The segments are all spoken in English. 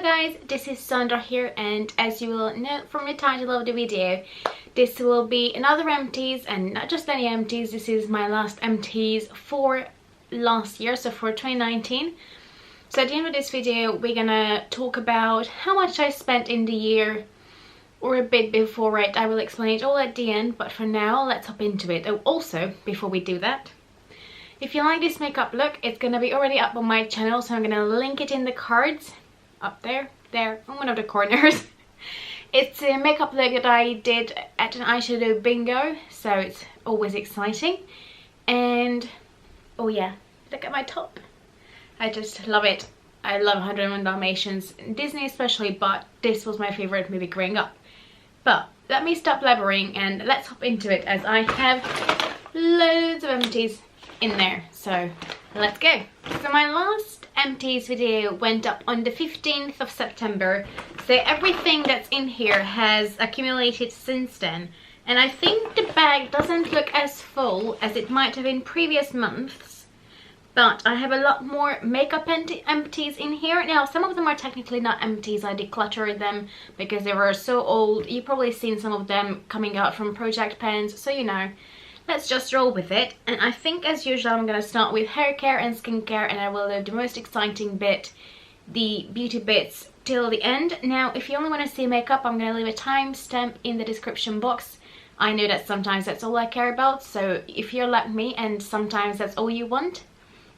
guys, this is Sandra here, and as you will know from the title of the video, this will be another empties, and not just any empties. This is my last empties for last year, so for 2019. So at the end of this video we're gonna talk about how much I spent in the year, or a bit before it. I will explain it all at the end, but for now let's hop into it. Oh, also before we do that, if you like this makeup look, it's gonna be already up on my channel, so I'm gonna link it in the cards up there on one of the corners. It's a makeup look that I did at an eyeshadow bingo, so it's always exciting. And oh yeah, look at my top. I just love it. I love 101 Dalmatians, Disney especially, but this was my favorite movie growing up. But let me stop blabbering and let's hop into it, as I have loads of empties in there, so let's go. So my last empties video went up on the 15th of September, so everything that's in here has accumulated since then, and I think the bag doesn't look as full as it might have in previous months, but I have a lot more makeup empties in here. Now some of them are technically not empties, I decluttered them because they were so old. You've probably seen some of them coming out from project pens, so you know, let's just roll with it. And I think as usual I'm going to start with hair care and skincare, and I will leave the most exciting bit, the beauty bits, till the end. Now if you only want to see makeup, I'm going to leave a timestamp in the description box. I know that sometimes that's all I care about, so if you're like me and sometimes that's all you want,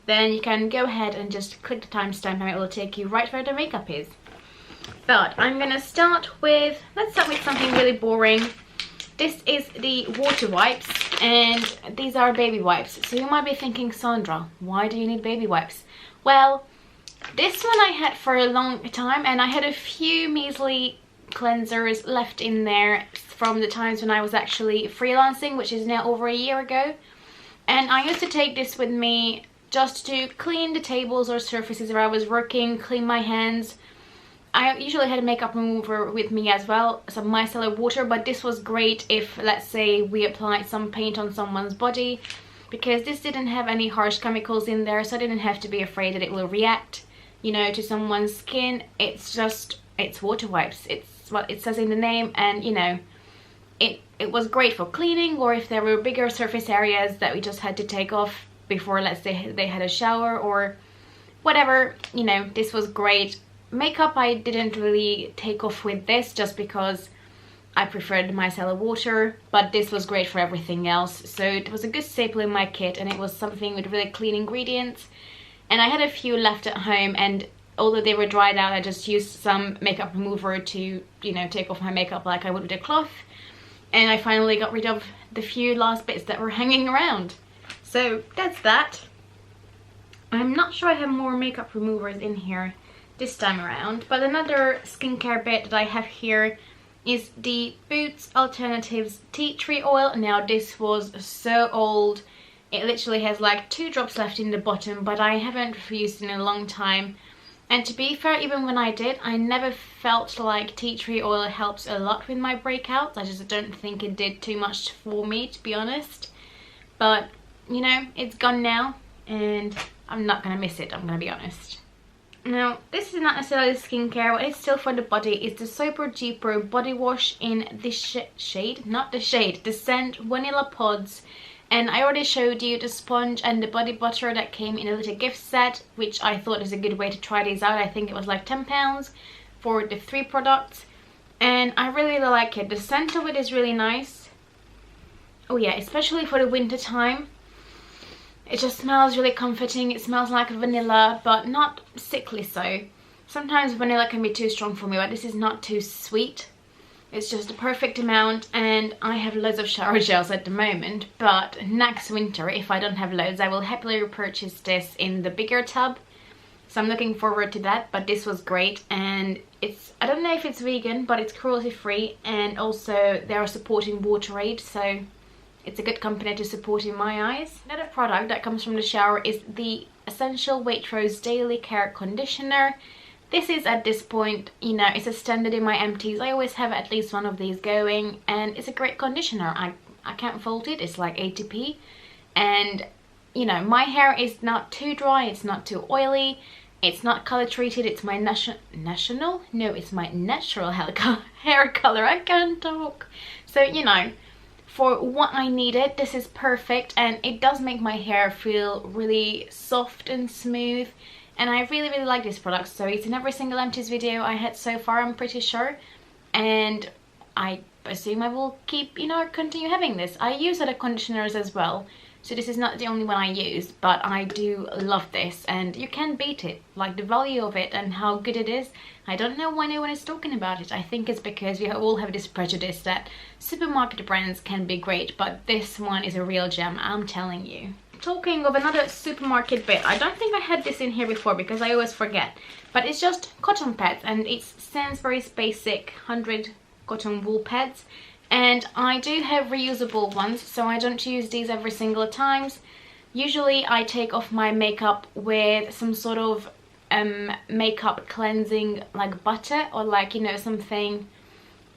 then you can go ahead and just click the timestamp and it will take you right where the makeup is. But I'm going to start with, let's start with something really boring. This is the water wipes, and these are baby wipes. So you might be thinking, Sandra, why do you need baby wipes? Well, this one I had for a long time, and I had a few measly cleansers left in there from the times when I was actually freelancing, which is now over a year ago. And I used to take this with me just to clean the tables or surfaces where I was working, clean my hands. I usually had a makeup remover with me as well, some micellar water, but this was great if, let's say, we applied some paint on someone's body, because this didn't have any harsh chemicals in there, so I didn't have to be afraid that it will react, you know, to someone's skin. It's water wipes. It's what it says in the name, and you know, it was great for cleaning, or if there were bigger surface areas that we just had to take off before, let's say, they had a shower or whatever, you know, this was great. Makeup I didn't really take off with this, just because I preferred micellar water, but this was great for everything else. So it was a good staple in my kit, and it was something with really clean ingredients. And I had a few left at home, and although they were dried out, I just used some makeup remover to, you know, take off my makeup like I would with a cloth. And I finally got rid of the few last bits that were hanging around. So that's that. I'm not sure I have more makeup removers in here this time around, but another skincare bit that I have here is the Boots Alternatives Tea Tree Oil. Now this was so old, it literally has like 2 drops left in the bottom, but I haven't used it in a long time. And to be fair, even when I did, I never felt like tea tree oil helps a lot with my breakouts. I just don't think it did too much for me, to be honest. But you know, it's gone now and I'm not gonna miss it, I'm gonna be honest. Now this is not necessarily skincare, but it's still for the body. It's the Super Duper body wash in this shade, not the shade, the scent Vanilla Pods. And I already showed you the sponge and the body butter that came in a little gift set, which I thought is a good way to try these out. I think it was like £10 for the 3 products, and I really like it. The scent of it is really nice. Oh yeah, especially for the winter time. It just smells really comforting. It smells like vanilla, but not sickly so. Sometimes vanilla can be too strong for me, but this is not too sweet. It's just the perfect amount, and I have loads of shower gels at the moment, but next winter, if I don't have loads, I will happily repurchase this in the bigger tub. So I'm looking forward to that, but this was great, and it's, I don't know if it's vegan, but it's cruelty free, and also they are supporting WaterAid, so it's a good company to support in my eyes. Another product that comes from the shower is the Essential Waitrose Daily Care Conditioner. This is, at this point, you know, it's a standard in my empties. I always have at least one of these going, and it's a great conditioner. I can't fault it. It's like 80p, and you know, my hair is not too dry, it's not too oily, It's not color treated, it's my national? No, it's my natural hair color. I can't talk. So, you know, for what I needed, this is perfect, and it does make my hair feel really soft and smooth, and I really, really like this product. So it's in every single empties video I had so far, I'm pretty sure, and I assume I will keep, you know, continue having this. I use other conditioners as well, so this is not the only one I use, but I do love this, and you can't beat it. Like, the value of it and how good it is, I don't know why no one is talking about it. I think it's because we all have this prejudice that supermarket brands can be great, but this one is a real gem, I'm telling you. Talking of another supermarket bit, I don't think I had this in here before because I always forget, but it's just cotton pads, and it's Sainsbury's basic 100 cotton wool pads. And I do have reusable ones, so I don't use these every single time. Usually I take off my makeup with some sort of makeup cleansing, like butter or like, you know, something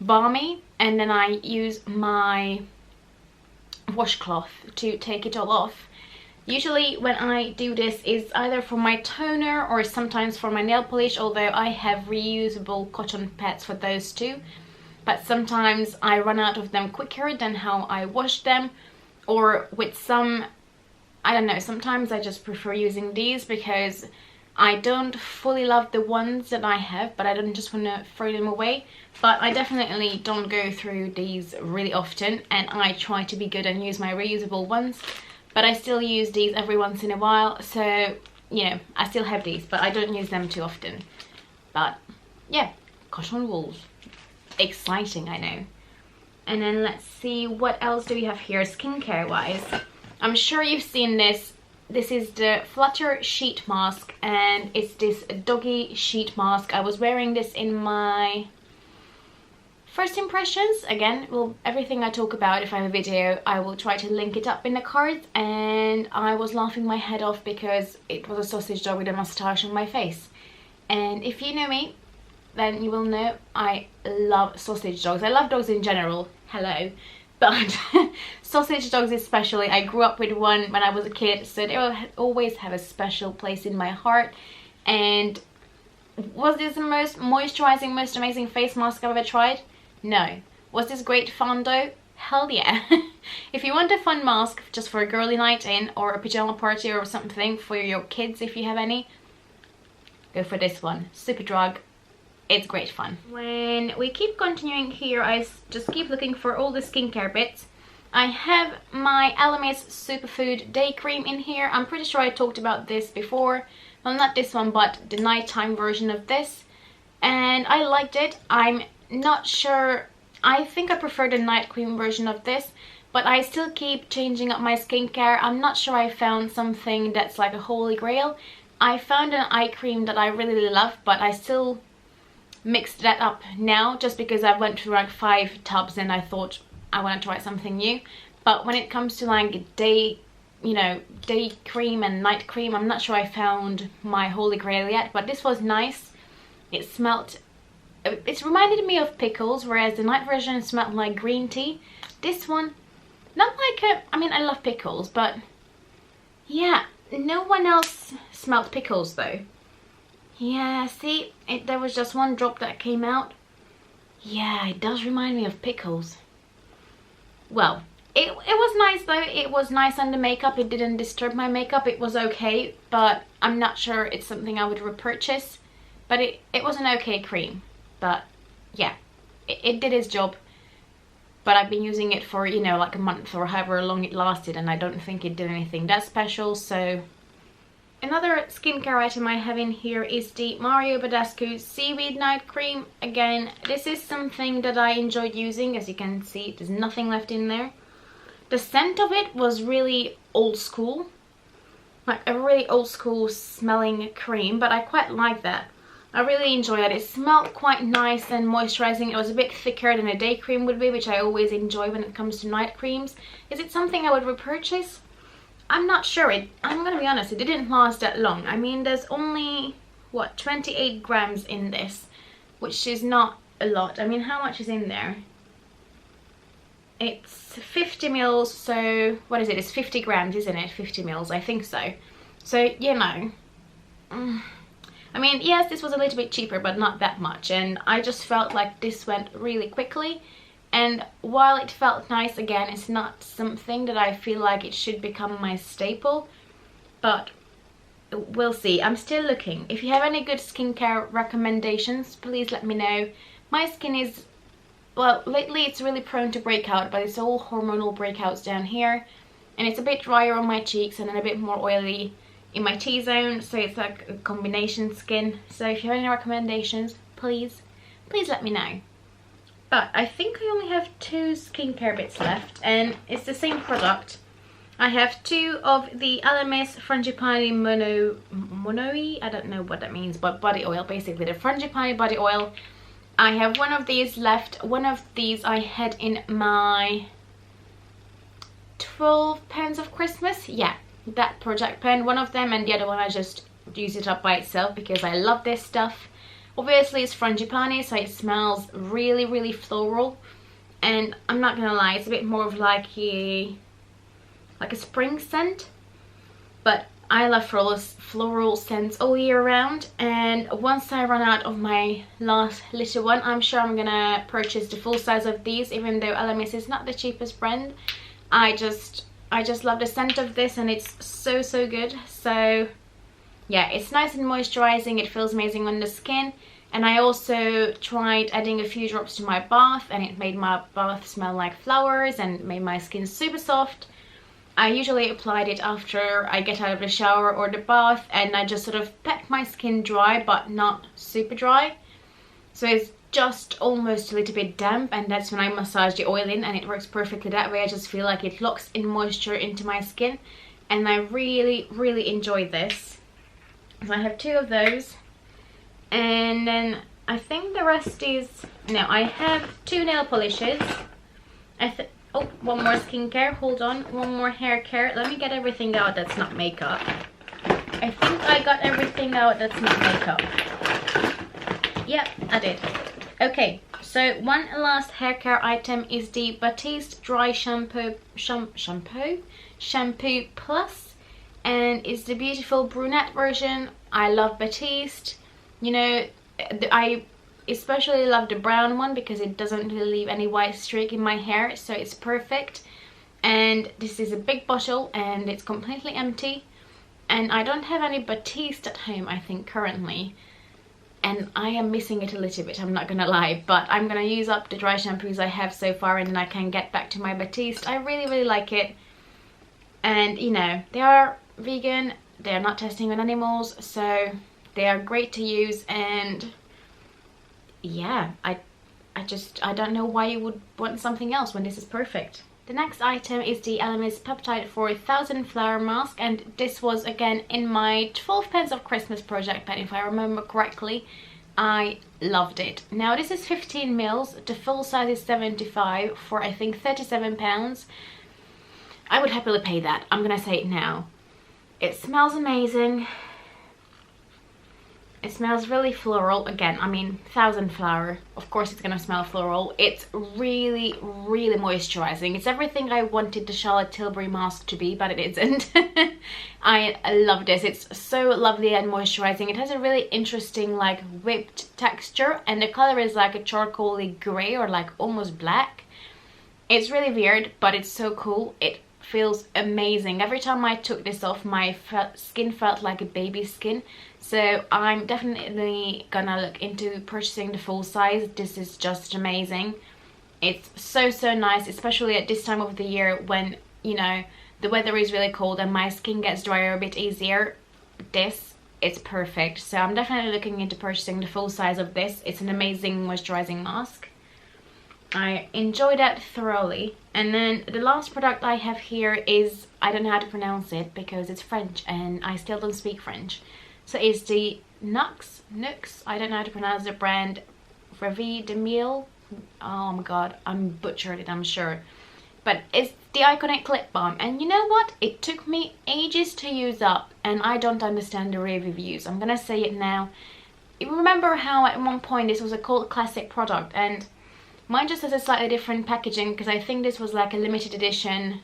balmy, and then I use my washcloth to take it all off. Usually when I do this is either for my toner or sometimes for my nail polish, although I have reusable cotton pads for those too. But sometimes I run out of them quicker than how I wash them, or with some, I don't know, sometimes I just prefer using these because I don't fully love the ones that I have, but I don't just want to throw them away. But I definitely don't go through these really often, and I try to be good and use my reusable ones, but I still use these every once in a while, so, you know, I still have these, but I don't use them too often. But yeah, cotton wools. Exciting, I know. And then let's see, what else do we have here skincare wise. I'm sure you've seen this. This is the Flutter sheet mask, and it's this doggy sheet mask. I was wearing this in my first impressions. Again, well, everything I talk about, if I have a video, I will try to link it up in the cards. And I was laughing my head off because it was a sausage dog with a mustache on my face. And if you know me, then you will know I love sausage dogs. I love dogs in general, hello, but sausage dogs especially. I grew up with one when I was a kid, so they will always have a special place in my heart. And was this the most moisturizing, most amazing face mask I've ever tried? No. Was this great fun though? Hell yeah. If you want a fun mask just for a girly night in, or a pajama party or something for your kids if you have any, go for this one. Superdrug. It's great fun. When we keep continuing here, I just keep looking for all the skincare bits. I have my Elemis Superfood Day Cream in here. I'm pretty sure I talked about this before. Well, not this one, but the nighttime version of this. And I liked it. I'm not sure. I think I prefer the night cream version of this, but I still keep changing up my skincare. I'm not sure I found something that's like a holy grail. I found an eye cream that I really, really love, but I still mixed that up now just because I went through like 5 tubs and I thought I want to try something new. But when it comes to like day, you know, day cream and night cream, I'm not sure I found my holy grail yet, but this was nice. It smelled, it reminded me of pickles, whereas the night version smelled like green tea. This one, not like a, I mean, I love pickles, but yeah, no one else smelled pickles though. Yeah, see, there was just one drop that came out. Yeah, it does remind me of pickles. Well, it was nice though. It was nice under makeup. It didn't disturb my makeup. It was okay, but I'm not sure it's something I would repurchase. But it was an okay cream. But yeah, it did its job. But I've been using it for, you know, like a month or however long it lasted, and I don't think it did anything that special, so... Another skincare item I have in here is the Mario Badescu Seaweed Night Cream. Again, this is something that I enjoyed using. As you can see, there's nothing left in there. The scent of it was really old school. Like a really old school smelling cream, but I quite like that. I really enjoy it. It smelled quite nice and moisturizing. It was a bit thicker than a day cream would be, which I always enjoy when it comes to night creams. Is it something I would repurchase? I'm not sure. I'm gonna be honest, it didn't last that long. I mean, there's only, what, 28 grams in this, which is not a lot. I mean, how much is in there? It's 50 mils, so what is it? It's 50 grams, isn't it? 50 mils, I think so. So, you know, I mean, yes, this was a little bit cheaper, but not that much, and I just felt like this went really quickly. And while it felt nice, again, it's not something that I feel like it should become my staple, but we'll see. I'm still looking. If you have any good skincare recommendations, please let me know. My skin is, well, lately it's really prone to breakout, but it's all hormonal breakouts down here, and it's a bit drier on my cheeks and then a bit more oily in my T-zone, so it's like a combination skin. So if you have any recommendations, please let me know. But I think I only have 2 skincare bits left, and it's the same product. I have 2 of the Elemis Frangipani Monoi, I don't know what that means, but body oil, basically the Frangipani body oil. I have 1 of these left. 1 of these I had in my 12 pens of Christmas. Yeah, that project pen, 1 of them, and the other one I just use it up by itself because I love this stuff. Obviously it's Frangipani, so it smells really floral, and I'm not gonna lie, it's a bit more of like a spring scent, but I love floral scents all year round. And once I run out of my last little one, I'm sure I'm gonna purchase the full size of these, even though Elemis is not the cheapest brand. I just love the scent of this, and it's so good. So yeah, it's nice and moisturizing, it feels amazing on the skin. And I also tried adding a few drops to my bath, and it made my bath smell like flowers and made my skin super soft. I usually applied it after I get out of the shower or the bath, and I just sort of pat my skin dry but not super dry. So it's just almost a little bit damp, and that's when I massage the oil in, and it works perfectly that way. I just feel like it locks in moisture into my skin, and I really enjoy this. So I have 2 of those, and then I think the rest is, no, I have 2 nail polishes. Oh, 1 more skincare, hold on, 1 more hair care. Let me get everything out that's not makeup. I think I got everything out that's not makeup. Yep, I did. Okay, so 1 last hair care item is the Batiste Dry Shampoo Plus, and it's the beautiful brunette version. I love Batiste. You know, I especially love the brown one because it doesn't really leave any white streak in my hair, so it's perfect. And this is a big bottle, and it's completely empty, and I don't have any Batiste at home, I think, currently, and I am missing it a little bit, I'm not gonna lie. But I'm gonna use up the dry shampoos I have so far, and then I can get back to my Batiste. I really like it, and you know, they are vegan, they are not testing on animals, so they are great to use. And yeah, I don't know why you would want something else when this is perfect. The next item is the Elemis Peptide 4000 Flower Mask, and this was again in my 12 pens of Christmas project pen, if I remember correctly. I loved it. Now this is 15 mils, the full size is 75 for I think £37. I would happily pay that, I'm gonna say it now. It smells amazing. It smells really floral. Again, I mean, 1000 flower, of course it's gonna smell floral. It's really moisturizing. It's everything I wanted the Charlotte Tilbury mask to be, but it isn't. I love this. It's so lovely and moisturizing. It has a really interesting like whipped texture, and the color is like a charcoaly gray or like almost black. It's really weird, but it's so cool. It feels amazing. Every time I took this off, my skin felt like a baby skin. So I'm definitely gonna look into purchasing the full size. This is just amazing. It's so nice, especially at this time of the year when, you know, the weather is really cold and my skin gets drier a bit easier. This is perfect. So I'm definitely looking into purchasing the full size of this. It's an amazing moisturizing mask. I enjoy that thoroughly. And then the last product I have here is, I don't know how to pronounce it because it's French and I still don't speak French. So it's the Nux, I don't know how to pronounce the brand, Revie de Miel. Oh my god, I'm butchered it, I'm sure. But it's the iconic lip balm, and you know what? It took me ages to use up, and I don't understand the reviews. I'm gonna say it now. You remember how at one point this was a cult classic product, and mine just has a slightly different packaging because I think this was like a limited edition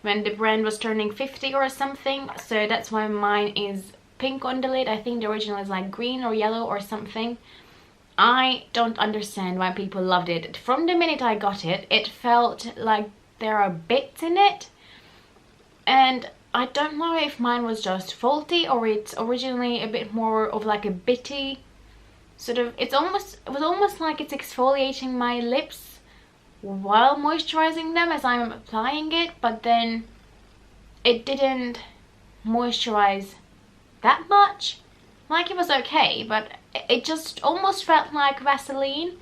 when the brand was turning 50 or something, so that's why mine is pink on the lid. I think the original is like green or yellow or something. I don't understand why people loved it. From the minute I got it, it felt like there are bits in it, and I don't know if mine was just faulty or it's originally a bit more of like a bitty sort of, it was almost like it's exfoliating my lips while moisturizing them as I'm applying it, but then it didn't moisturize that much. Like, it was okay, but it just almost felt like Vaseline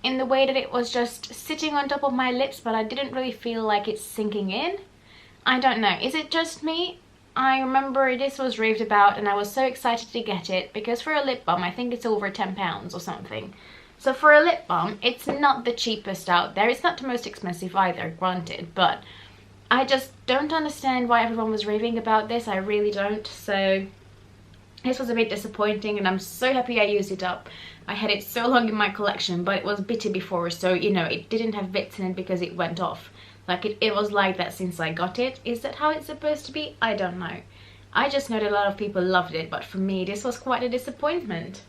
in the way that it was just sitting on top of my lips, but I didn't really feel like it's sinking in. I don't know, is it just me? I remember this was raved about and I was so excited to get it because for a lip balm I think it's over £10 or something. So for a lip balm, it's not the cheapest out there. It's not the most expensive either, granted, but I just don't understand why everyone was raving about this. I really don't. So this was a bit disappointing and I'm so happy I used it up. I had it so long in my collection, but it was bitty before, so you know, it didn't have bits in it because it went off. Like, it was like that since I got it. Is that how it's supposed to be? I don't know. I just know that a lot of people loved it, but for me this was quite a disappointment.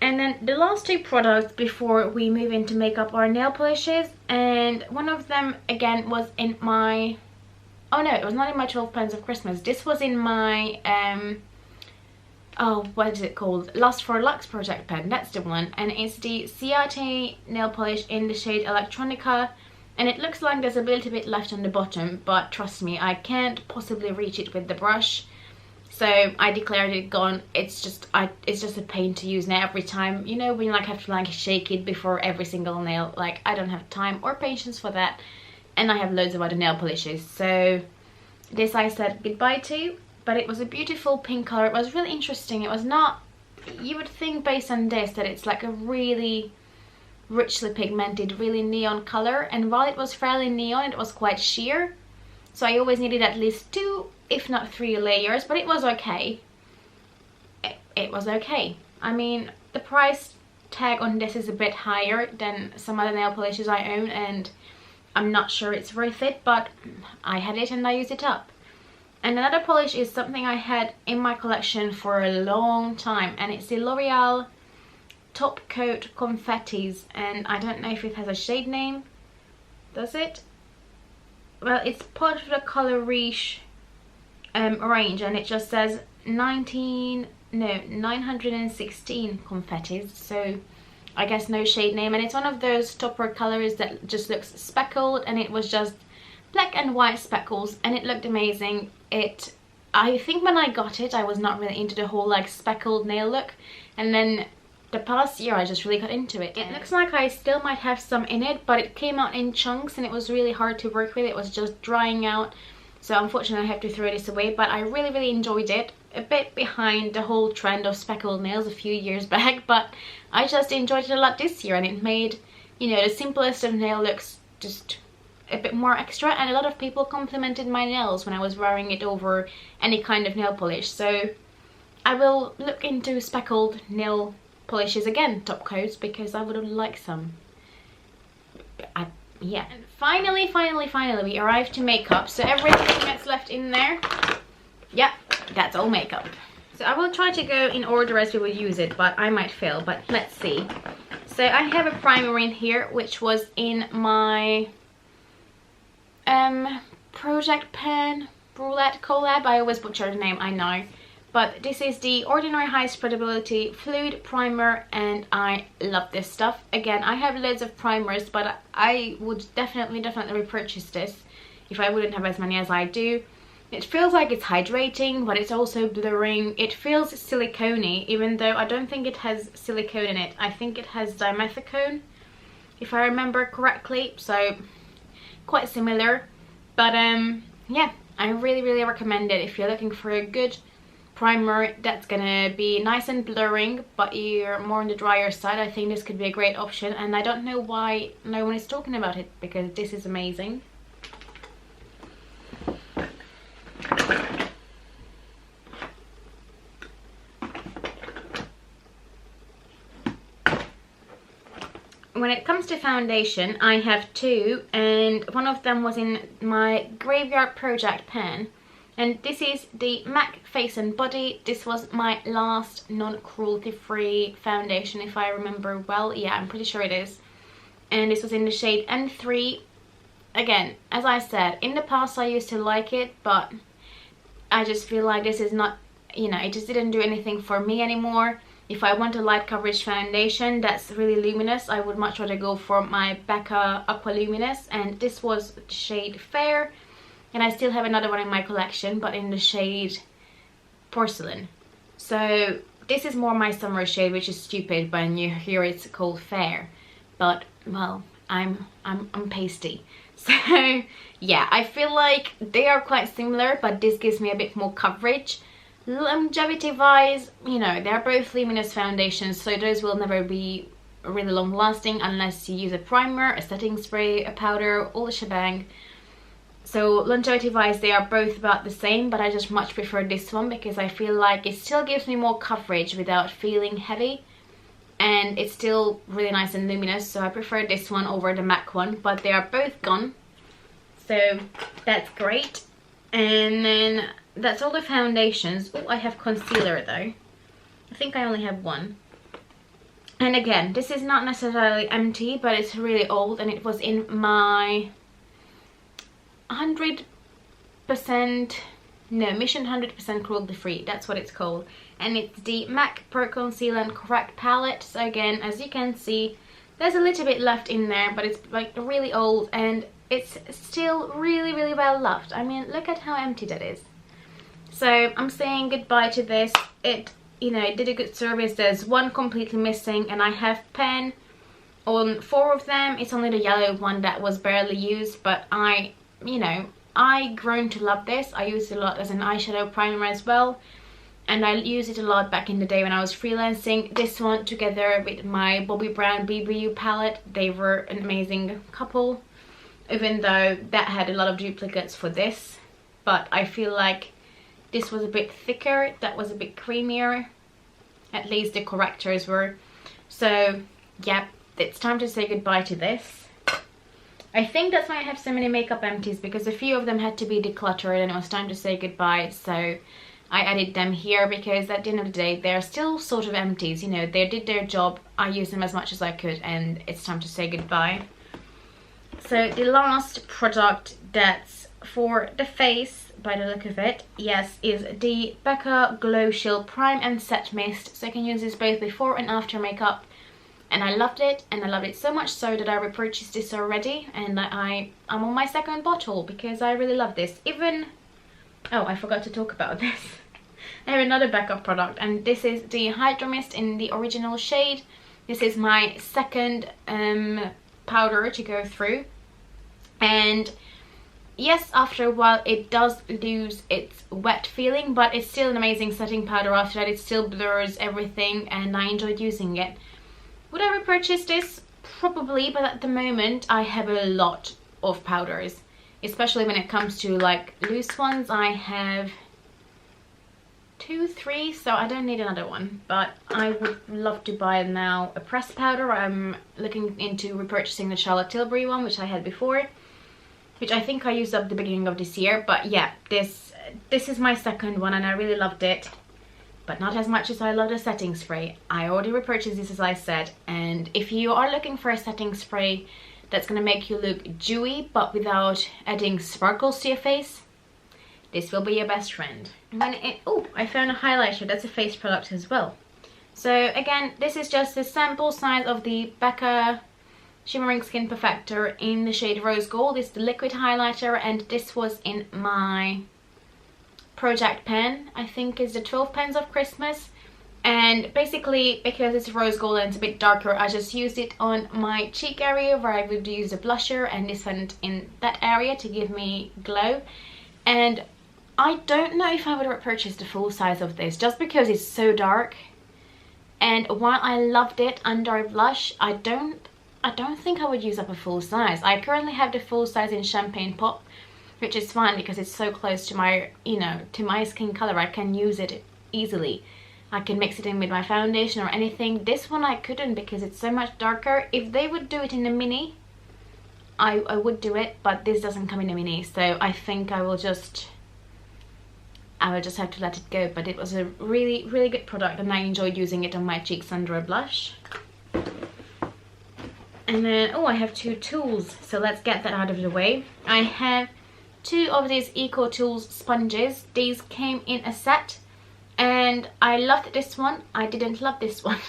And then the last two products before we move into makeup are nail polishes, and one of them again was in my, oh no, it was not in my 12 Pens of Christmas. This was in my oh, what is it called? Lust for Luxe project pen. That's the one, and it's the Ciate nail polish in the shade Electronica. And it looks like there's a little bit left on the bottom, but trust me, I can't possibly reach it with the brush. So I declared it gone. It's just a pain to use now every time. You know, when you like have to like shake it before every single nail. Like, I don't have time or patience for that. And I have loads of other nail polishes. So this I said goodbye to. But it was a beautiful pink color. It was really interesting. It was not, you would think based on this that it's like a really richly pigmented, really neon color, and while it was fairly neon, it was quite sheer, so I always needed at least 2 if not 3 layers, but it was okay. It was okay. I mean, the price tag on this is a bit higher than some other nail polishes I own, and I'm not sure it's worth it, but I had it and I used it up. And another polish is something I had in my collection for a long time, and it's the L'Oreal Top Coat Confettis, and I don't know if it has a shade name. Does it? Well, it's part of the Color Riche range, and it just says 916 confettis, so I guess no shade name. And it's one of those topper colors that just looks speckled, and it was just black and white speckles, and it looked amazing. I think when I got it I was not really into the whole like speckled nail look, and then the past year I just really got into it. It looks like I still might have some in it, but it came out in chunks and it was really hard to work with. It was just drying out, so unfortunately I have to throw this away, but I really enjoyed it. A bit behind the whole trend of speckled nails a few years back, but I just enjoyed it a lot this year, and it made, you know, the simplest of nail looks just a bit more extra, and a lot of people complimented my nails when I was wearing it over any kind of nail polish. So I will look into speckled nail polishes again, top coats, because I would like some. Yeah. And finally we arrived to makeup. So everything that's left in there, yeah, that's all makeup. So I will try to go in order as we would use it, but I might fail, but let's see. So I have a primer in here, which was in my project pen roulette collab. I always butcher the name, I know. But this is the Ordinary High Spreadability Fluid Primer, and I love this stuff. Again, I have loads of primers, but I would definitely repurchase this if I wouldn't have as many as I do. It feels like it's hydrating, but it's also blurring. It feels silicone-y, even though I don't think it has silicone in it. I think it has dimethicone, if I remember correctly, so quite similar. But yeah, I really recommend it if you're looking for a good primer that's gonna be nice and blurring, but you're more on the drier side. I think this could be a great option, and I don't know why no one is talking about it, because this is amazing. When it comes to foundation, I have 2, and one of them was in my Graveyard Project pen, And this is the MAC Face and Body. This was my last non-cruelty free foundation, if I remember well. Yeah, I'm pretty sure it is. And this was in the shade M3. Again, as I said, in the past I used to like it, but I just feel like this is not, you know, it just didn't do anything for me anymore. If I want a light coverage foundation that's really luminous, I would much rather go for my Becca Aqua Luminous, and this was the shade Fair, and I still have another one in my collection, but in the shade Porcelain. So this is more my summer shade, which is stupid when you hear it's called Fair, but well, I'm pasty. So yeah, I feel like they are quite similar, but this gives me a bit more coverage. Longevity wise, you know, they're both luminous foundations, so those will never be really long lasting unless you use a primer, a setting spray, a powder, all the shebang. So longevity wise they are both about the same, but I just much prefer this one because I feel like it still gives me more coverage without feeling heavy, and it's still really nice and luminous, so I prefer this one over the MAC one, but they are both gone, so that's great. And then that's all the foundations. Oh, I have concealer though. I think I only have one. And again, this is not necessarily empty, but it's really old, and it was in my 100%, no, Mission 100% Cruelty Free, that's what it's called. And it's the MAC Pro Conceal and Correct palette. So again, as you can see, there's a little bit left in there, but it's like really old, and it's still really, really well loved. I mean, look at how empty that is. So I'm saying goodbye to this. It, you know, it did a good service. There's one completely missing, and I have pen on 4 of them. It's only the yellow one that was barely used, but I grown to love this. I use it a lot as an eyeshadow primer as well, and I used it a lot back in the day when I was freelancing. This one together with my Bobbi Brown BBU palette, they were an amazing couple, even though that had a lot of duplicates for this. But I feel like this was a bit thicker, that was a bit creamier, at least the correctors were. So yeah, it's time to say goodbye to this. I think that's why I have so many makeup empties, because a few of them had to be decluttered and it was time to say goodbye, so I added them here because at the end of the day they're still sort of empties, you know, they did their job, I used them as much as I could, and it's time to say goodbye. So the last product that's for the face, by the look of it, yes, is the Becca Glow Shield Prime and Set Mist. So you can use this both before and after makeup, and I loved it, and I loved it so much so that I repurchased this already, and I'm on my second bottle because I really love this. Even, oh, I forgot to talk about this. I have another backup product, and this is the Hydro Mist in the original shade. This is my second powder to go through, and yes, after a while it does lose its wet feeling, but it's still an amazing setting powder after that. It still blurs everything, and I enjoyed using it. Would I repurchase this? Probably, but at the moment I have a lot of powders, especially when it comes to like loose ones. I have 2, 3, so I don't need another one, but I would love to buy now a pressed powder. I'm looking into repurchasing the Charlotte Tilbury one, which I had before, which I think I used up the beginning of this year. But yeah, this is my second one, and I really loved it, but not as much as I love the setting spray. I already repurchased this, as I said, and if you are looking for a setting spray that's gonna make you look dewy but without adding sparkles to your face, this will be your best friend. Oh, I found a highlighter. That's a face product as well. So again, this is just a sample size of the Becca Shimmering Skin Perfector in the shade Rose Gold. It's the liquid highlighter, and this was in my project pen. I think it's the 12 pens of Christmas, and basically because it's rose gold and it's a bit darker, I just used it on my cheek area where I would use a blusher, and this went in that area to give me glow. And I don't know if I would repurchase the full size of this just because it's so dark, and while I loved it under a blush, I don't think I would use up a full size. I currently have the full size in Champagne Pop, which is fine because it's so close to my, you know, to my skin color. I can use it easily. I can mix it in with my foundation or anything. This one I couldn't because it's so much darker. If they would do it in a mini, I would do it, but this doesn't come in a mini, so I think I will just I will just have to let it go. But it was a really, really good product, and I enjoyed using it on my cheeks under a blush. And then, oh, I have 2 tools, so let's get that out of the way. I have 2 of these Eco Tools sponges. These came in a set, and I loved this one. I didn't love this one.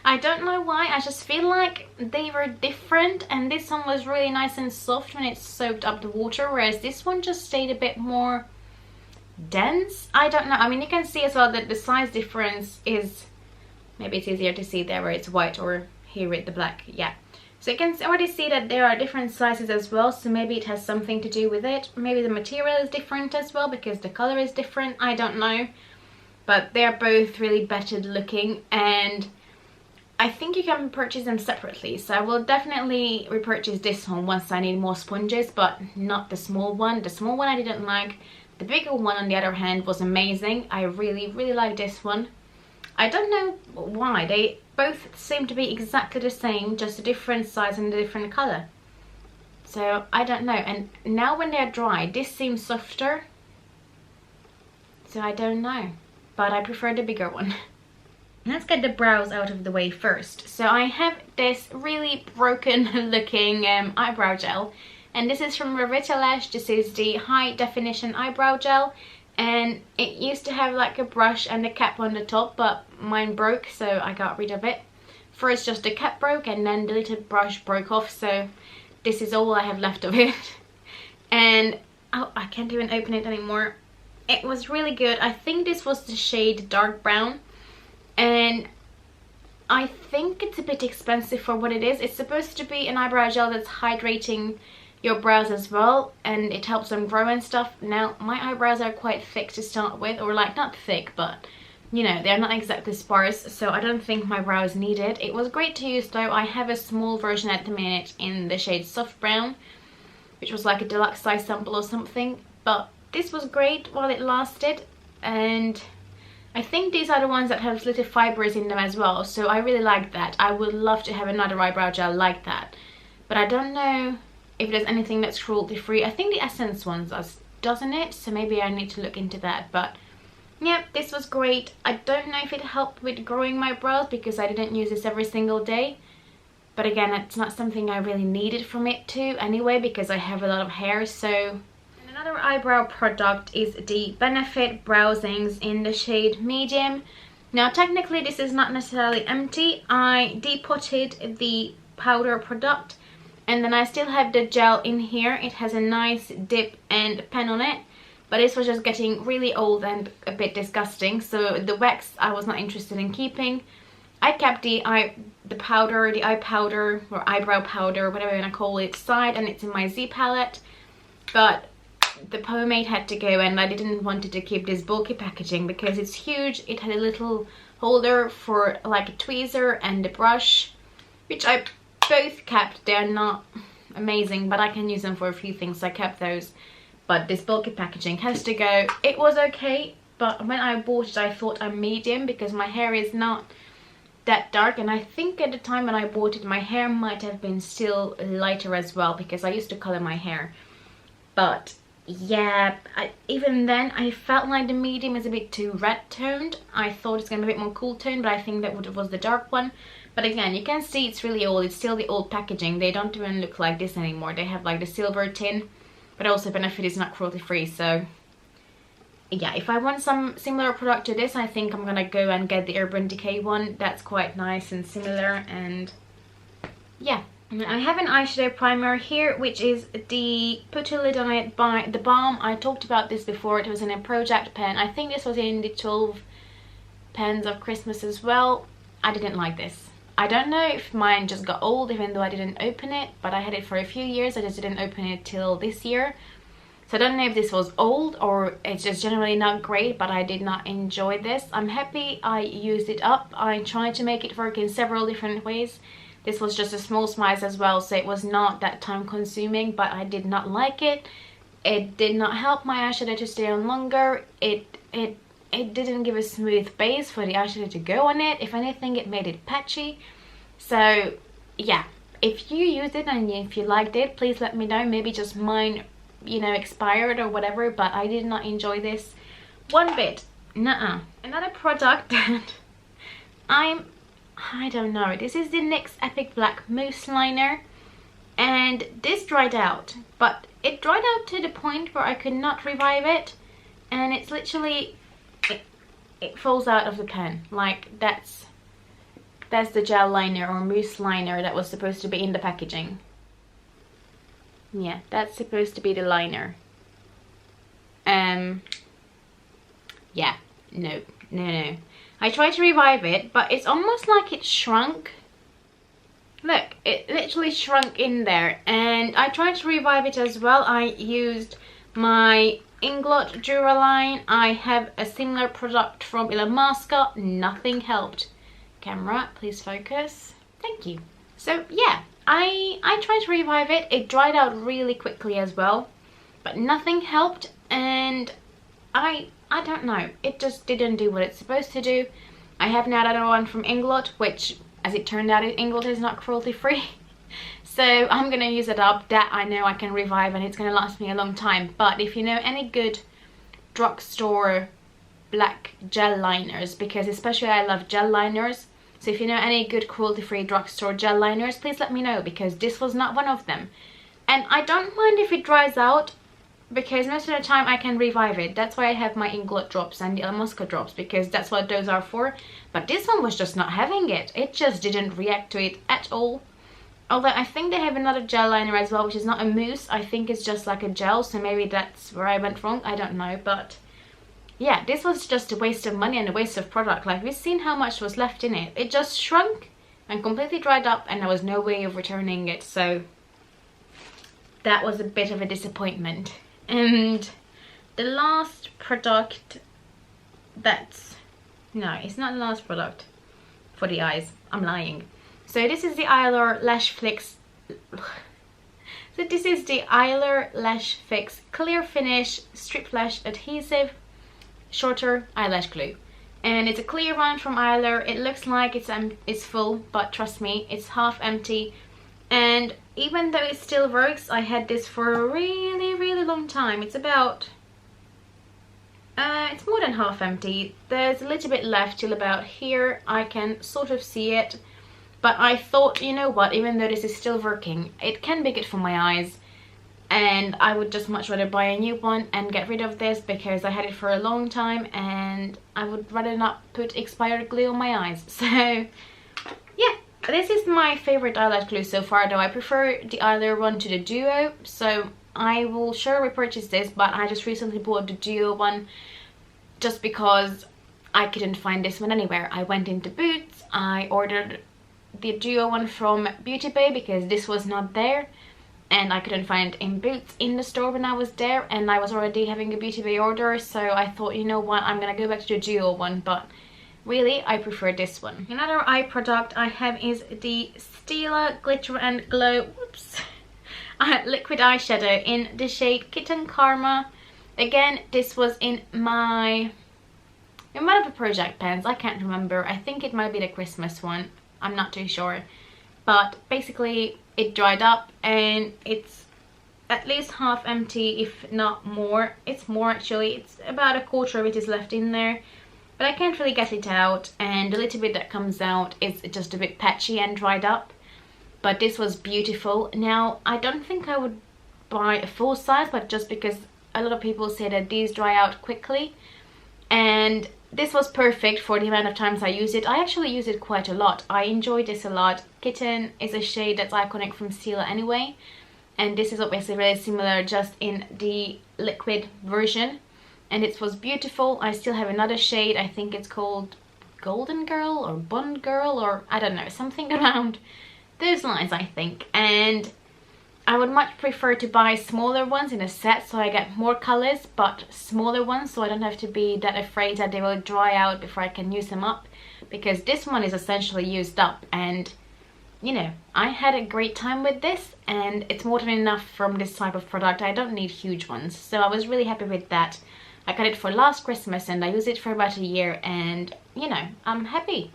I don't know why, I just feel like they were different, and this one was really nice and soft when it soaked up the water, whereas this one just stayed a bit more dense. I don't know, I mean, you can see as well that the size difference is, maybe it's easier to see there where it's white, or here with the black, yeah. So you can already see that there are different sizes as well, so maybe it has something to do with it. Maybe the material is different as well because the color is different, I don't know. But they're both really better looking, and I think you can purchase them separately. So I will definitely repurchase this one once I need more sponges, but not the small one. The small one I didn't like. The bigger one, on the other hand, was amazing. I really, really like this one. I don't know why. They both seem to be exactly the same, just a different size and a different color. So I don't know. And now when they're dry, this seems softer. So I don't know. But I prefer the bigger one. Let's get the brows out of the way first. So I have this really broken looking eyebrow gel. And this is from Revita Lash. This is the high definition eyebrow gel. And it used to have like a brush and a cap on the top, but mine broke, so I got rid of it. First just the cap broke, and then the little brush broke off, so this is all I have left of it. And oh, I can't even open it anymore. It was really good. I think this was the shade dark brown, and I think it's a bit expensive for what it is. It's supposed to be an eyebrow gel that's hydrating your brows as well, and it helps them grow and stuff. Now my eyebrows are quite thick to start with, or like not thick, but you know, they're not exactly sparse, so I don't think my brows need it. It was great to use though. I have a small version at the minute in the shade soft brown, which was like a deluxe size sample or something, but this was great while it lasted. And I think these are the ones that have little fibers in them as well, so I really like that. I would love to have another eyebrow gel like that, but I don't know if there's anything that's cruelty free. I think the Essence ones doesn't it, so maybe I need to look into that. But yeah, this was great. I don't know if it helped with growing my brows because I didn't use this every single day, but again, it's not something I really needed from it to anyway because I have a lot of hair. So, and another eyebrow product is the Benefit Browsings in the shade medium. Now technically this is not necessarily empty. I depotted the powder product, and then I still have the gel in here. It has a nice dip and pen on it, but this was just getting really old and a bit disgusting, so the wax I was not interested in keeping. I kept the eye powder or eyebrow powder, whatever you want to call it, side, and it's in my Z palette, but the pomade had to go, and I didn't want it to keep this bulky packaging because it's huge. It had a little holder for like a tweezer and a brush, which I both kept. They're not amazing, but I can use them for a few things, so I kept those. But this bulky packaging has to go. It was okay, but when I bought it I thought I'm medium because my hair is not that dark, and I think at the time when I bought it my hair might have been still lighter as well because I used to color my hair. But yeah, even then I felt like the medium is a bit too red toned. I thought it's gonna be a bit more cool toned, but I think that was the dark one. But again, you can see it's really old. It's still the old packaging. They don't even look like this anymore. They have like the silver tin, but also Benefit is not cruelty free. So yeah, if I want some similar product to this, I think I'm gonna go and get the Urban Decay one. That's quite nice and similar, and yeah. I have an eyeshadow primer here, which is the Put a Lid on It by The Balm. I talked about this before. It was in a project pen. I think this was in the 12 pens of Christmas as well. I didn't like this. I don't know if mine just got old even though I didn't open it, but I had it for a few years. I just didn't open it till this year. So I don't know if this was old or it's just generally not great, but I did not enjoy this. I'm happy I used it up. I tried to make it work in several different ways. This was just a small size as well, so it was not that time consuming, but I did not like it. It did not help my eyeshadow to stay on longer. It didn't give a smooth base for the eyeshadow to go on it. If anything, it made it patchy. So yeah, if you used it and if you liked it, please let me know. Maybe just mine, you know, expired or whatever, but I did not enjoy this. one bit. Nuh-uh. Another product that I don't know. This is the NYX Epic Black Mousse Liner, and this dried out, but it dried out to the point where I could not revive it, and it's literally it falls out of the pen. Like that's the gel liner or mousse liner that was supposed to be in the packaging. Yeah, that's supposed to be the liner. Yeah, no. I tried to revive it, but it's almost like it shrunk. Look, it literally shrunk in there. And I tried to revive it as well. I used my Inglot Duraline. I have a similar product from Illamasqua. Nothing helped. Camera, please focus. Thank you. So yeah, I tried to revive it. It dried out really quickly as well, but nothing helped, and I don't know. It just didn't do what it's supposed to do. I have now another one from Inglot, which, as it turned out, Inglot is not cruelty free. So I'm gonna use it up. That I know I can revive, and it's gonna last me a long time. But if you know any good drugstore black gel liners, because especially I love gel liners, so if you know any good cruelty-free drugstore gel liners, please let me know, because this was not one of them. And I don't mind if it dries out, because most of the time I can revive it. That's why I have my Inglot drops and the Illamasqua drops, because that's what those are for. But this one was just not having it. It just didn't react to it at all. Although I think they have another gel liner as well, which is not a mousse. I think it's just like a gel, so maybe that's where I went wrong. I don't know, but yeah, this was just a waste of money and a waste of product. Like, we've seen how much was left in it. It just shrunk and completely dried up, and there was no way of returning it. So that was a bit of a disappointment. And the last product no, it's not the last product for the eyes. I'm lying. So this is the Eyelure Lash Fix. So this is the Eyelure Lash Fix Clear Finish Strip Lash Adhesive Shorter Eyelash Glue, and it's a clear one from Eyelure. It looks like it's full, but trust me, it's half empty. And even though it still works, I had this for a really long time. It's about it's more than half empty. There's a little bit left till about here. I can sort of see it, but I thought, you know what, even though this is still working, it can be good for my eyes, and I would just much rather buy a new one and get rid of this, because I had it for a long time and I would rather not put expired glue on my eyes. So yeah, this is my favorite eyelash glue so far, though I prefer the Eyelure one to the Duo, so I will sure repurchase this. But I just recently bought the Duo one just because I couldn't find this one anywhere. I went into Boots, I ordered the Duo one from Beauty Bay because this was not there, and I couldn't find it in Boots in the store when I was there, and I was already having a Beauty Bay order, so I thought, you know what, I'm gonna go back to the Duo one, but really I prefer this one. Another eye product I have is the Stila Glitter and Glow liquid eyeshadow in the shade Kitten Karma. Again, this was in one of the project pens. I can't remember. I think it might be the Christmas one. I'm not too sure. But basically it dried up, and it's at least half empty, if not more. It's more actually. It's about a quarter of it is left in there, but I can't really get it out, and the little bit that comes out is just a bit patchy and dried up. But this was beautiful. Now, I don't think I would buy a full size, but just because a lot of people say that these dry out quickly, and this was perfect for the amount of times I use it. I actually use it quite a lot. I enjoy this a lot. Kitten is a shade that's iconic from Stila anyway, and this is obviously really similar, just in the liquid version, and it was beautiful. I still have another shade. I think it's called Golden Girl or Bond Girl, or I don't know, something around those lines, I think. And I would much prefer to buy smaller ones in a set, so I get more colors, but smaller ones, so I don't have to be that afraid that they will dry out before I can use them up, because this one is essentially used up. And you know, I had a great time with this, and it's more than enough from this type of product. I don't need huge ones, so I was really happy with that. I got it for last Christmas and I used it for about a year, and you know, I'm happy.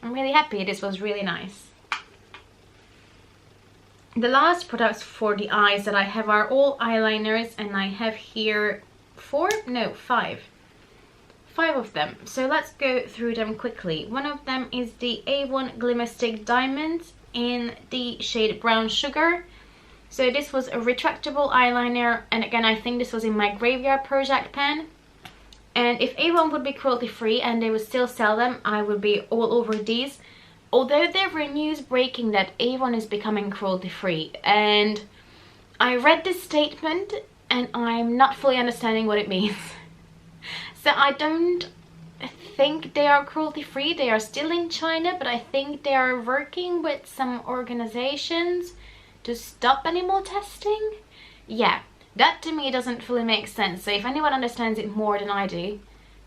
I'm really happy. This was really nice. The last products for the eyes that I have are all eyeliners, and I have here 5. 5 of them, so let's go through them quickly. One of them is the A1 Glimmer Stick Diamonds in the shade Brown Sugar. So this was a retractable eyeliner, and again I think this was in my Graveyard Project pen. And if A1 would be cruelty free and they would still sell them, I would be all over these. Although there were news breaking that A1 is becoming cruelty free, and I read this statement and I'm not fully understanding what it means. So I don't think they are cruelty free. They are still in China, but I think they are working with some organizations to stop animal testing. Yeah, that to me doesn't fully make sense. So if anyone understands it more than I do,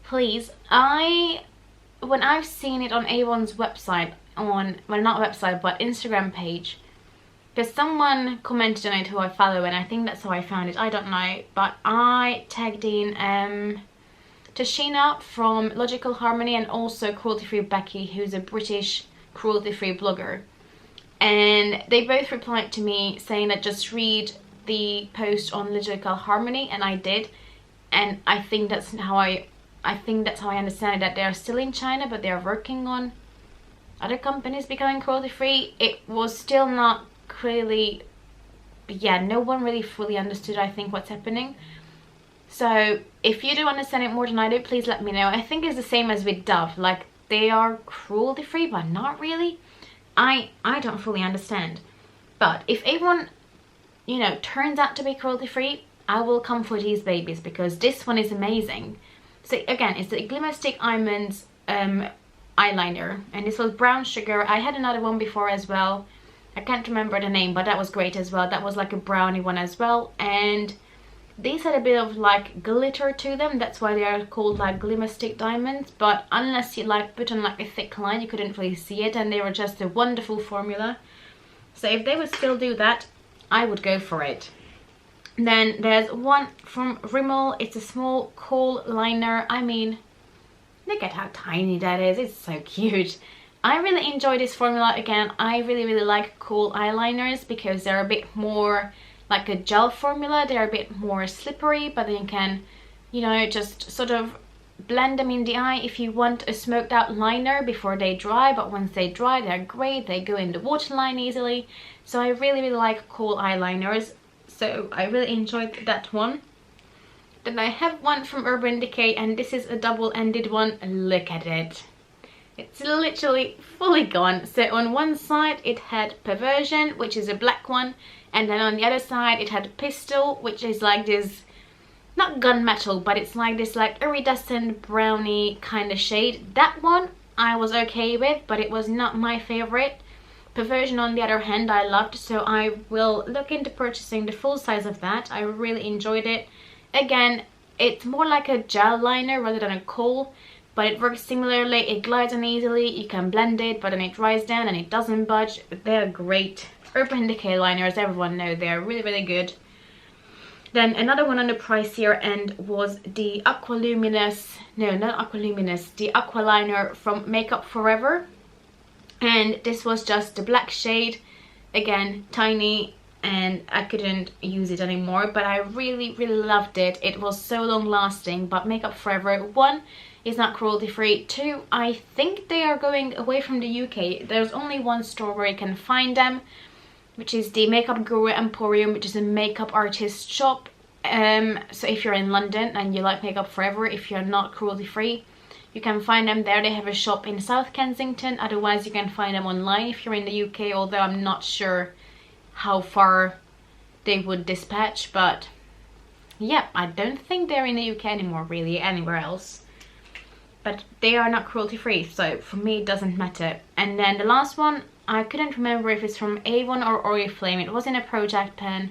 please. When I've seen it on A1's website, well, not website but Instagram page, because someone commented on it who I follow, and I think that's how I found it, I don't know, but I tagged in Tashina from Logical Harmony and also Cruelty Free Becky, who's a British cruelty free blogger, and they both replied to me saying that just read the post on Logical Harmony, and I did, and I think that's how I understand it, that they are still in China but they are working on other companies becoming cruelty free. It was still not clearly, yeah, no one really fully understood, I think, what's happening. So if you do understand it more than I do, please let me know. I think it's the same as with Dove, like they are cruelty free but not really. I don't fully understand. But if everyone, you know, turns out to be cruelty free, I will come for these babies because this one is amazing. So again, it's the Glimmer Stick Diamonds eyeliner, and this was Brown Sugar. I had another one before as well. I can't remember the name, but that was great as well. That was like a brownie one as well, and these had a bit of like glitter to them. That's why they are called like Glimmer Stick Diamonds, but unless you like put on like a thick line, you couldn't really see it, and they were just a wonderful formula. So if they would still do that, I would go for it. Then there's one from Rimmel. It's a small kohl liner. I mean, look at how tiny that is. It's so cute. I really enjoy this formula. Again, I really like kohl eyeliners because they're a bit more like a gel formula. They're a bit more slippery, but then you can, you know, just sort of blend them in the eye if you want a smoked out liner before they dry. But once they dry, they're great. They go in the waterline easily. So I really like kohl eyeliners. So I really enjoyed that one. Then I have one from Urban Decay, and this is a double-ended one. Look at it. It's literally fully gone. So on one side it had Perversion, which is a black one, and then on the other side it had Pistol, which is like this, not gunmetal, but it's like this like iridescent brownie kind of shade. That one I was okay with, but it was not my favorite. Perversion on the other hand I loved, so I will look into purchasing the full size of that. I really enjoyed it. Again, it's more like a gel liner rather than a kohl, but it works similarly. It glides on easily, you can blend it, but then it dries down and it doesn't budge. They're great. Urban Decay liners, everyone knows they're really good. Then another one on the pricier end was the Aqualuminous, no, not Aqualuminous, the Aqua liner from Makeup Forever. And this was just the black shade, again tiny, and I couldn't use it anymore, but I really loved it. It was so long lasting. But Makeup Forever, 1, is not cruelty free. 2, I think they are going away from the UK. There's only one store where you can find them, which is the Makeup Guru Emporium, which is a makeup artist shop. So if you're in London and you like Makeup Forever, if you're not cruelty free, you can find them there. They have a shop in South Kensington. Otherwise you can find them online if you're in the UK, although I'm not sure how far they would dispatch. But yeah, I don't think they're in the UK anymore, really, anywhere else. But they are not cruelty free, so for me it doesn't matter. And then the last one, I couldn't remember if it's from A1 or Oriflame. It was in a project pen,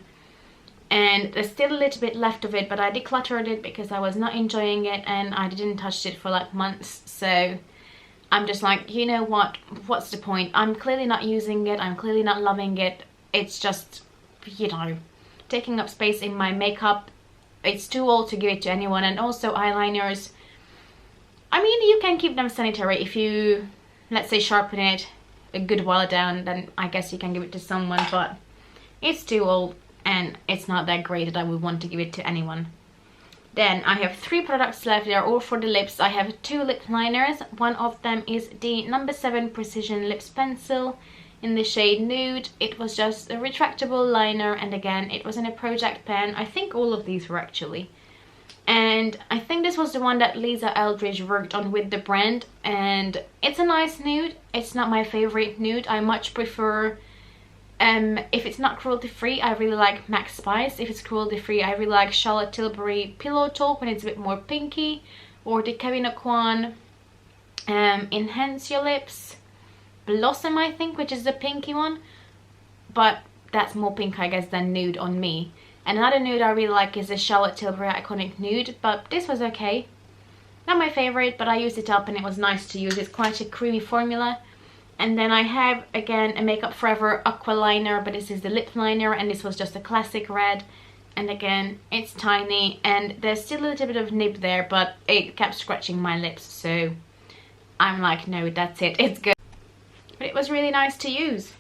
and there's still a little bit left of it, but I decluttered it because I was not enjoying it and I didn't touch it for like months. So I'm just like, you know what, what's the point? I'm clearly not using it, I'm clearly not loving it. It's just, you know, taking up space in my makeup. It's too old to give it to anyone. And also eyeliners, I mean, you can keep them sanitary. If you, let's say, sharpen it a good while down, then I guess you can give it to someone, but it's too old and it's not that great that I would want to give it to anyone. Then I have 3 products left. They are all for the lips. I have 2 lip liners. One of them is the number 7 Precision Lips Pencil in the shade Nude. It was just a retractable liner, and again it was in a project pen. I think all of these were actually. And I think this was the one that Lisa Eldridge worked on with the brand, and it's a nice nude. It's not my favorite nude. I much prefer, if it's not cruelty free, I really like Max Spice. If it's cruelty free, I really like Charlotte Tilbury Pillow Talk when it's a bit more pinky, or the Kevyn Aucoin Enhance Your Lips Blossom, I think, which is the pinky one, but that's more pink, I guess, than nude on me. And another nude I really like is the Charlotte Tilbury Iconic Nude, but this was okay. Not my favorite, but I used it up and it was nice to use. It's quite a creamy formula. And then I have, again, a Makeup Forever Aqua Liner, but this is the lip liner, and this was just a classic red. And again, it's tiny, and there's still a little bit of nib there, but it kept scratching my lips, so I'm like, no, that's it, it's good. But it was really nice to use.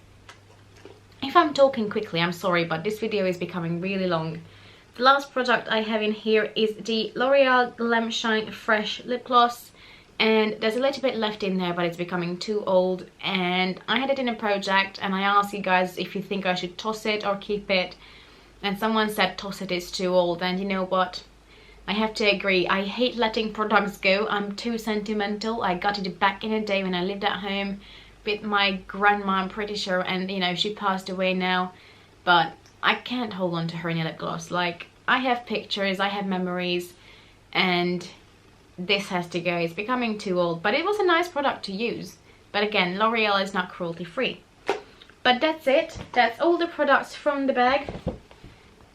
If I'm talking quickly, I'm sorry, but this video is becoming really long. The last product I have in here is the L'Oreal Glam Shine Fresh Lip Gloss. And there's a little bit left in there, but it's becoming too old. And I had it in a project, and I asked you guys if you think I should toss it or keep it. And someone said toss it, is too old. And you know what? I have to agree. I hate letting products go. I'm too sentimental. I got it back in a day when I lived at home with my grandma, I'm pretty sure, and you know, she passed away now, but I can't hold on to her in a lip gloss. Like, I have pictures, I have memories, and this has to go. It's becoming too old, but it was a nice product to use. But again, L'Oreal is not cruelty free. But that's it. That's all the products from the bag.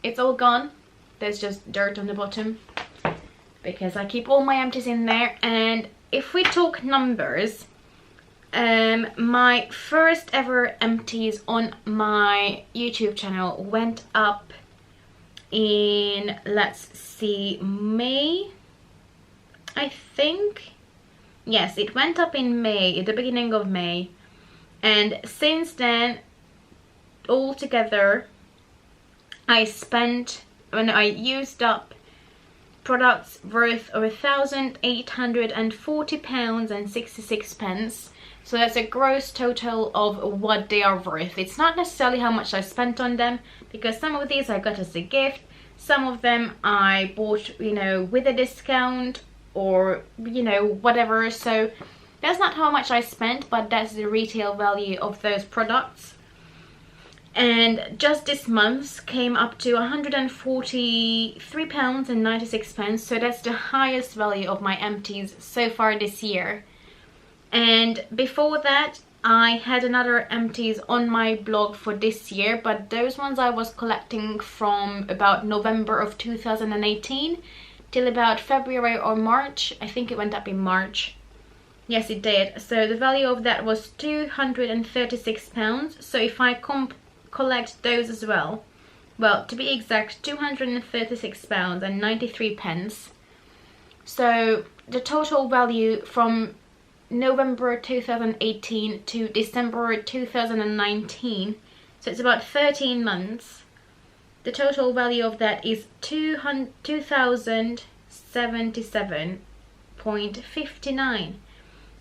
It's all gone. There's just dirt on the bottom because I keep all my empties in there. And if we talk numbers, my first ever empties on my YouTube channel went up in, let's see, May, I think. Yes, it went up in May, at the beginning of May. And since then, altogether, I used up products worth of £1,840.66. So that's a gross total of what they are worth. It's not necessarily how much I spent on them, because some of these I got as a gift, some of them I bought, you know, with a discount, or, you know, whatever. So that's not how much I spent, but that's the retail value of those products. And just this month came up to £143.96, so that's the highest value of my empties so far this year. And before that, I had another empties on my blog for this year, but those ones I was collecting from about November of 2018 till about February or March. I think it went up in March. Yes, it did. So the value of that was £236. So if I collect those as well, well, to be exact, £236.93. So the total value from November 2018 to December 2019, so it's about 13 months, the total value of that is £2,077.59.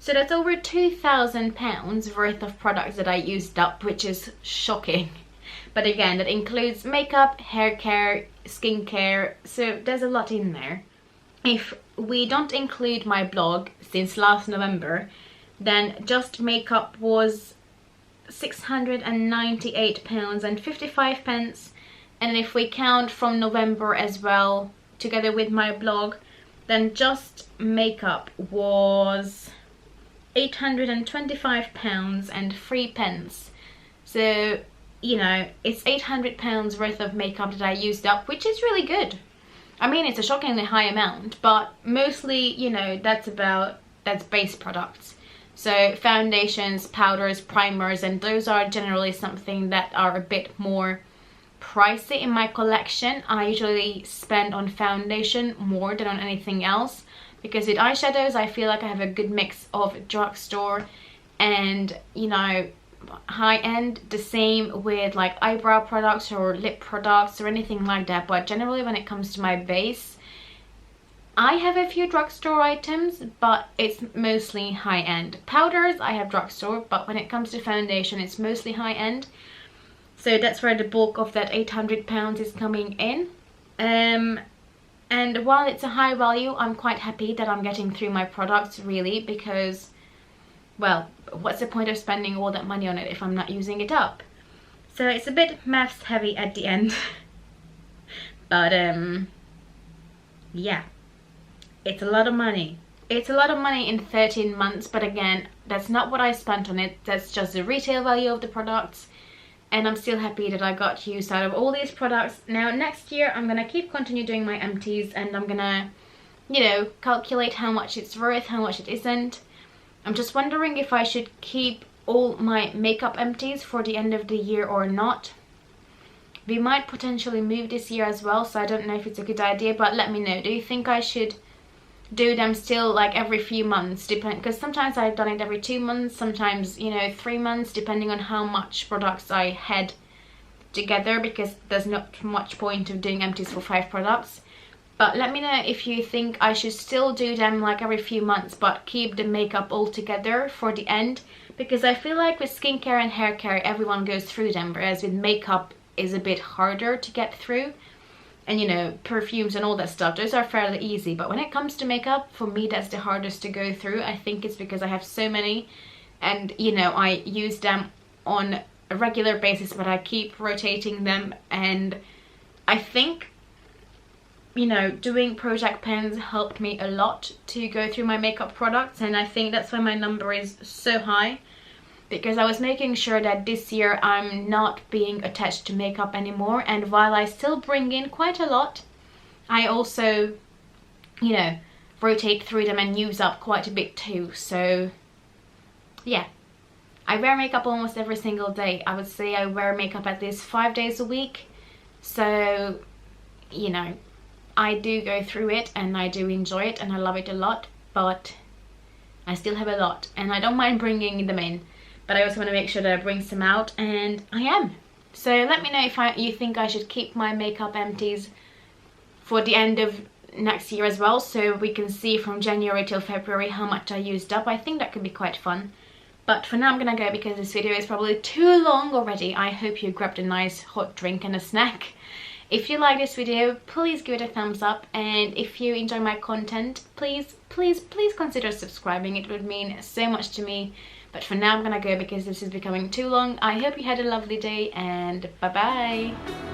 So that's over £2,000 worth of products that I used up, which is shocking. But again, that includes makeup, hair care, skincare, so there's a lot in there. If we don't include my blog since last November, then just makeup was £698.55. And if we count from November as well, together with my blog, then just makeup was £825.03. So, you know, it's £800 worth of makeup that I used up, which is really good. I mean, it's a shockingly high amount, but mostly, you know, that's base products. So foundations, powders, primers, and those are generally something that are a bit more pricey in my collection. I usually spend on foundation more than on anything else, because with eyeshadows I feel like I have a good mix of drugstore and, you know, high-end. The same with like eyebrow products or lip products or anything like that. But generally when it comes to my base, I have a few drugstore items, but it's mostly high-end. Powders, I have drugstore, but when it comes to foundation, it's mostly high-end. So that's where the bulk of that £800 is coming in. And while it's a high value, I'm quite happy that I'm getting through my products, really, because, well, what's the point of spending all that money on it if I'm not using it up? So it's a bit maths heavy at the end. But, yeah. It's a lot of money. It's a lot of money in 13 months, but again, that's not what I spent on it. That's just the retail value of the products. And I'm still happy that I got use out of all these products. Now, next year, I'm going to continue doing my empties, and I'm going to, you know, calculate how much it's worth, how much it isn't. I'm just wondering if I should keep all my makeup empties for the end of the year or not. We might potentially move this year as well, so I don't know if it's a good idea, but let me know. Do you think I should do them still like every few months, because sometimes I've done it every 2 months, sometimes, you know, 3 months, depending on how much products I had together, because there's not much point of doing empties for 5 products. But let me know if you think I should still do them like every few months, but keep the makeup all together for the end, because I feel like with skincare and hair care everyone goes through them, whereas with makeup is a bit harder to get through. And, you know, perfumes and all that stuff, those are fairly easy. But when it comes to makeup, for me, that's the hardest to go through. I think it's because I have so many, and, you know, I use them on a regular basis, but I keep rotating them. And I think, you know, doing project pens helped me a lot to go through my makeup products. And I think that's why my number is so high, because I was making sure that this year I'm not being attached to makeup anymore. And while I still bring in quite a lot, I also, you know, rotate through them and use up quite a bit too. So yeah, I wear makeup almost every single day. I would say I wear makeup at least 5 days a week. So, you know, I do go through it and I do enjoy it and I love it a lot, but I still have a lot and I don't mind bringing them in. But I also want to make sure that I bring some out, and I am. So let me know if you think I should keep my makeup empties for the end of next year as well, so we can see from January till February how much I used up. I think that could be quite fun. But for now I'm gonna go, because this video is probably too long already. I hope you grabbed a nice hot drink and a snack. If you like this video, please give it a thumbs up, and if you enjoy my content, please consider subscribing. It would mean so much to me. But for now I'm gonna go, because this is becoming too long. I hope you had a lovely day, and bye bye.